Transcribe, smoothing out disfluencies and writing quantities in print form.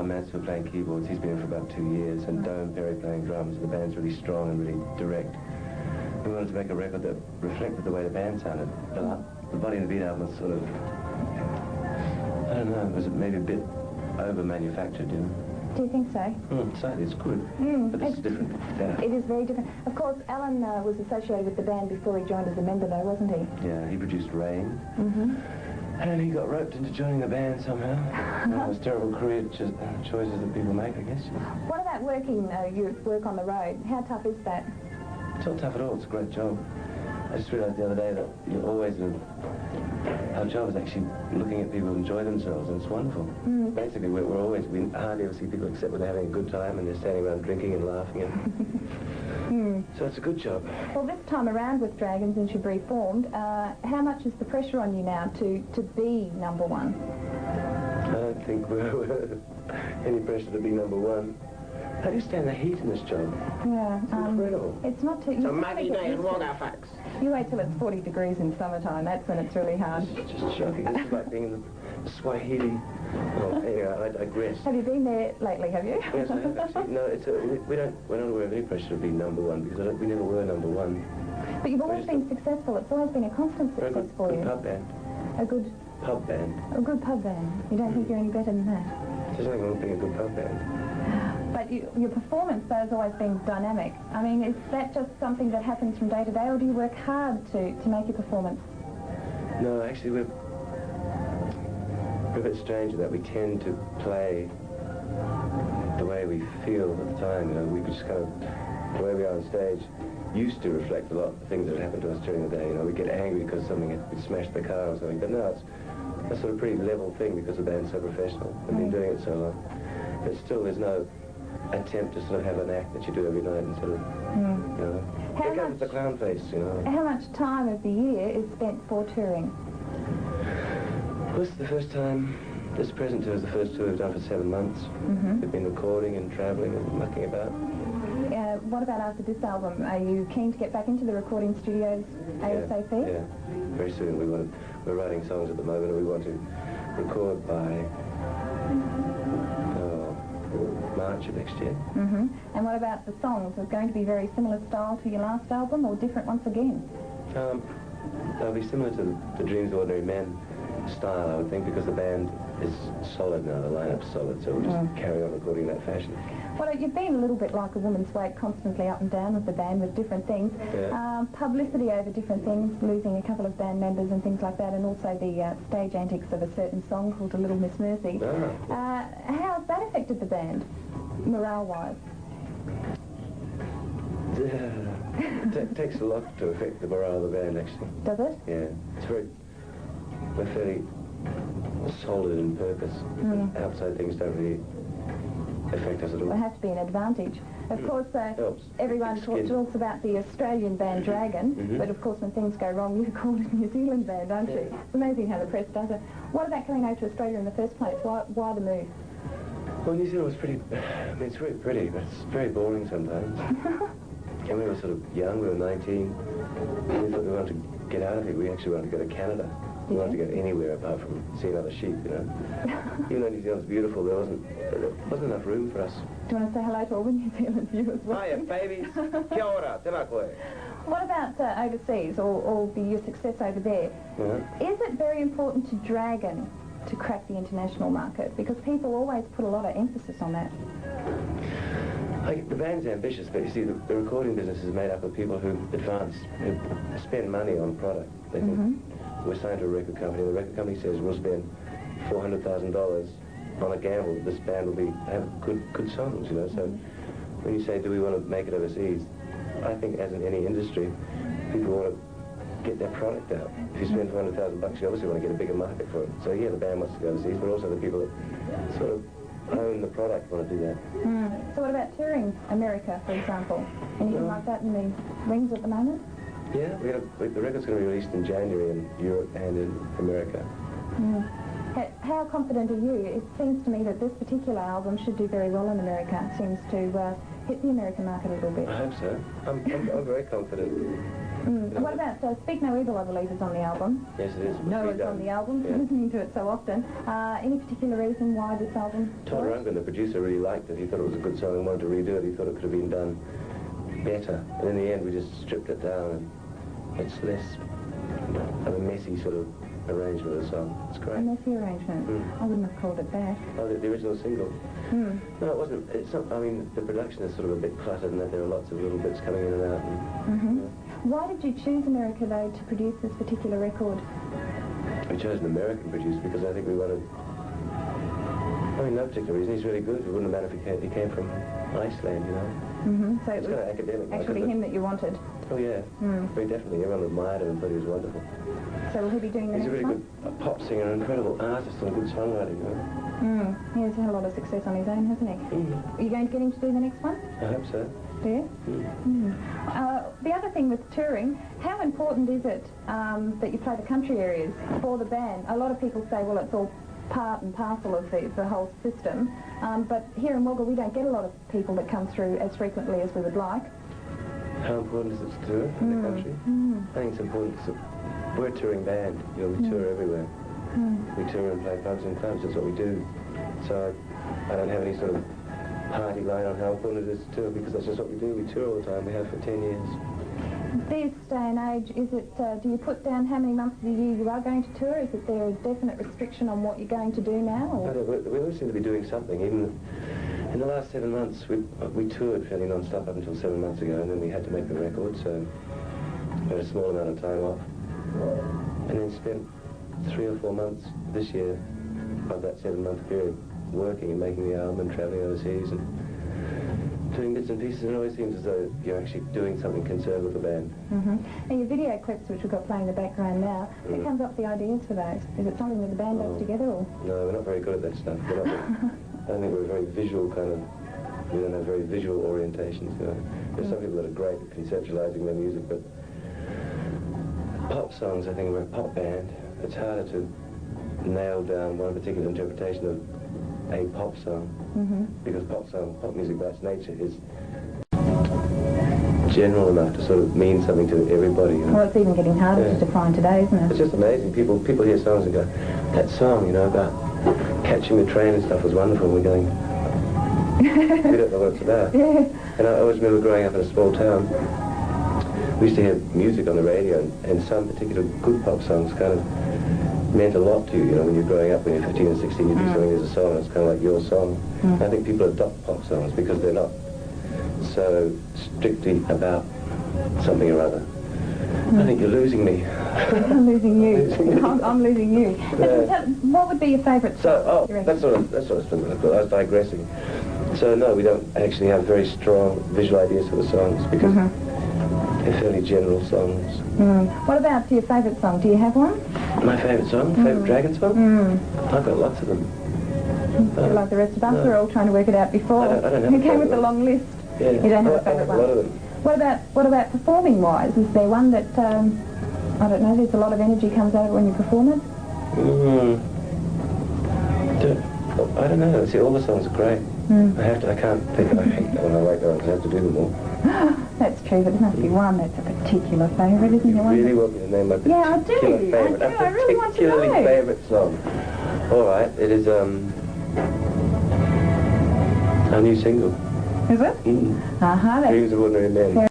Matt's been playing keyboards. He's been in for about 2 years, and Dome Perry playing drums. The band's really strong and really direct. We wanted to make a record that reflected the way the band sounded. The Body and the Beat album was sort of, I don't know, was maybe a bit over-manufactured, you know? Do you think so? Slightly, it's good, but it's different. Yeah. It is very different. Of course, Alan was associated with the band before he joined as a member, though, wasn't he? Yeah, he produced Rain. And he got roped into joining the band somehow. One of those terrible career choices that people make, I guess. What about working, you work on the road? How tough is that? It's not tough at all. It's a great job. I just realised the other day that you're always our job is actually looking at people enjoy themselves, and it's wonderful. Basically, we hardly ever see people except when they're having a good time and they're standing around drinking and laughing. So it's a good job. Well, this time around with Dragon, since you've reformed, how much is the pressure on you now to be number one? I don't think we're any pressure to be number one. How do you stand the heat in this job? Yeah, it's incredible. It's not too... So Maggie Day and what our facts. You wait till it's 40 degrees in summertime. That's when it's really hard. It's just shocking. This is like being in the Swahili. Well, anyway, I digress. Have you been there lately, have you? Yes, I have actually. No, we're not aware of any pressure to be number one, because we never were number one. But you've always been successful. It's always been a constant success for you. A good pub band. A good... Pub band. A good pub band. You don't think you're any better than that? There's nothing wrong with being a good pub band. But your performance, though, has always been dynamic. I mean, is that just something that happens from day to day, or do you work hard to make your performance? No, actually, we're a bit strange in that we tend to play the way we feel at the time. You know, we just kind of, the way we are on stage used to reflect a lot of things that happened to us during the day. You know, we get angry because we smashed the car or something, but no, it's a sort of pretty level thing because the band's so professional. We've been doing it so long. But still, there's no attempt to sort of have an act that you do every night and sort of, you know, here comes the clown face, you know. How much time of the year is spent for touring? Well, this is the first time, this present tour is the first tour we've done for 7 months. We've been recording and travelling and mucking about. What about after this album? Are you keen to get back into the recording studios ASAP? Yeah, very soon. We're writing songs at the moment, and we want to record by March of next year. And what about the songs? Is it going to be very similar style to your last album, or different once again? They'll be similar to the Dreams of Ordinary Men style, I would think, because the band is solid now, the lineup's solid, so we'll just carry on recording in that fashion. Well, you've been a little bit like a woman's weight, constantly up and down with the band with different things. Publicity over different things, losing a couple of band members and things like that, and also the stage antics of a certain song called A Little Miss Mercy. How's that affected the band, morale-wise? It takes a lot to affect the morale of the band, actually. Does it? Yeah. We're fairly solid in purpose. Outside things don't really affect us at all. It has to be an advantage. Of course, everyone talks about the Australian band Dragon, but of course when things go wrong, you're called a New Zealand band, aren't you? It's amazing how the press does it. What about coming over to Australia in the first place? Why the move? Well, New Zealand was pretty, I mean, it's very pretty, but it's very boring sometimes. And we were sort of young, we were 19. We thought we wanted to get out of it. We actually wanted to go to Canada. We wanted to go anywhere apart from seeing other sheep, you know. Even though New Zealand's beautiful, there wasn't enough room for us. Do you want to say hello to all the New Zealand viewers? Hiya, babies. Kia ora, tēnā koe. What about overseas, or your success over there? Is it very important to Dragon to crack the international market? Because people always put a lot of emphasis on that. The band's ambitious, but you see, the recording business is made up of people who spend money on product. They think, we're signed to a record company, and the record company says we'll spend $400,000 on a gamble that this band will have good songs, you know. So when you say, do we want to make it overseas, I think as in any industry, people want to get their product out. If you spend $400,000, you obviously want to get a bigger market for it. So yeah, the band wants to go overseas, but also the people that sort of own the product want to do that. So what about touring America, for example? Anything like that in the wings at the moment? Yeah, the record's going to be released in January in Europe and in America. How confident are you? It seems to me that this particular album should do very well in America. It seems to hit the American market a little bit. I hope so. I'm very confident. And what about Speak No Evil, I believe, is on the album? Yes, it is. No, it's on the album, listening to it so often. Any particular reason why this album? Todd Rundgren, the producer, really liked it. He thought it was a good song and wanted to redo it. He thought it could have been done better. And in the end, we just stripped it down, and it's less of a messy sort of arrangement of the song. It's great. A messy arrangement? I wouldn't have called it that. Oh, the original single? No, it wasn't. It's not. I mean, the production is sort of a bit cluttered in that there are lots of little bits coming in and out. And, Why did you choose America, though, to produce this particular record? We chose an American producer because I think we wanted... I mean, no particular reason. He's really good. It wouldn't matter if he came from Iceland, you know. So it It's was kind of academic. actually him that you wanted. Oh, yeah. Very definitely. Everyone admired him and thought he was wonderful. So will he be doing the He's a next really one? good pop singer, an incredible artist and good songwriting, you know. He has had a lot of success on his own, hasn't he? Are you going to get him to do the next one? I hope so. Do you? The other thing with touring, how important is it that you play the country areas for the band? A lot of people say, well, it's all part and parcel of the whole system, but here in Wagga we don't get a lot of people that come through as frequently as we would like. How important is it to tour in the country? I think it's important because we're a touring band. You know, we tour everywhere. We tour and play pubs and clubs. That's what we do. So I don't have any sort of party line on how important it is to tour because that's just what we do. We tour all the time. We have for 10 years. This day and age, is it? Do you put down how many months of the year you are going to tour? Is there a definite restriction on what you're going to do now? Or? We always seem to be doing something. Even in the last 7 months, we toured fairly non-stop up until 7 months ago, and then we had to make the record, so we had a small amount of time off, and then spent 3 or 4 months this year of that 7-month period working and making the album and travelling overseas and doing bits and pieces. And it always seems as though you're actually doing something concerned with the band. And your video clips, which we've got playing in the background now, who comes up with the ideas for those? Is it something that the band does together, or? No, we're not very good at that stuff. We're not, I don't think we're very visual kind of, we don't have very visual orientations, you know. There's some people that are great at conceptualizing their music, but pop songs, I think we're a pop band. It's harder to nail down one particular interpretation of a pop song, because pop music by its nature is general enough to sort of mean something to everybody. You know? Well, it's even getting harder to define today, isn't it? It's just amazing. People hear songs and go, that song, you know, about catching the train and stuff was wonderful. And we're going, we don't know what it's about. And I always remember growing up in a small town. We used to hear music on the radio, and some particular good pop songs kind of meant a lot to you, you know, when you're growing up, when you're 15 and 16, you do something as a song, and it's kind of like your song. I think people adopt pop songs because they're not so strictly about something or other. I think you're losing me. I'm losing you. I'm losing you. What would be your favourite song? That's what I was digressing. So no, we don't actually have very strong visual ideas for the songs because they're fairly general songs. What about your favourite song? Do you have one? My favourite song? Favourite Dragon song? I've got lots of them. Like the rest of us, we're all trying to work it out before. I don't have You came with a long list. Yeah. You don't have a favourite one? A lot of them. What about performing-wise? Is there one that, I don't know, there's a lot of energy comes out of it when you perform it? I don't know. See, all the songs are great. I can't think. I hate that when I wake up. I have to do them all. That's true, but there must be one that's a particular favourite, isn't there? You really want me to name my particular favourite? I really want to know. A particularly favourite song. All right, it is our new single. Is it? Dreams of Ordinary Men.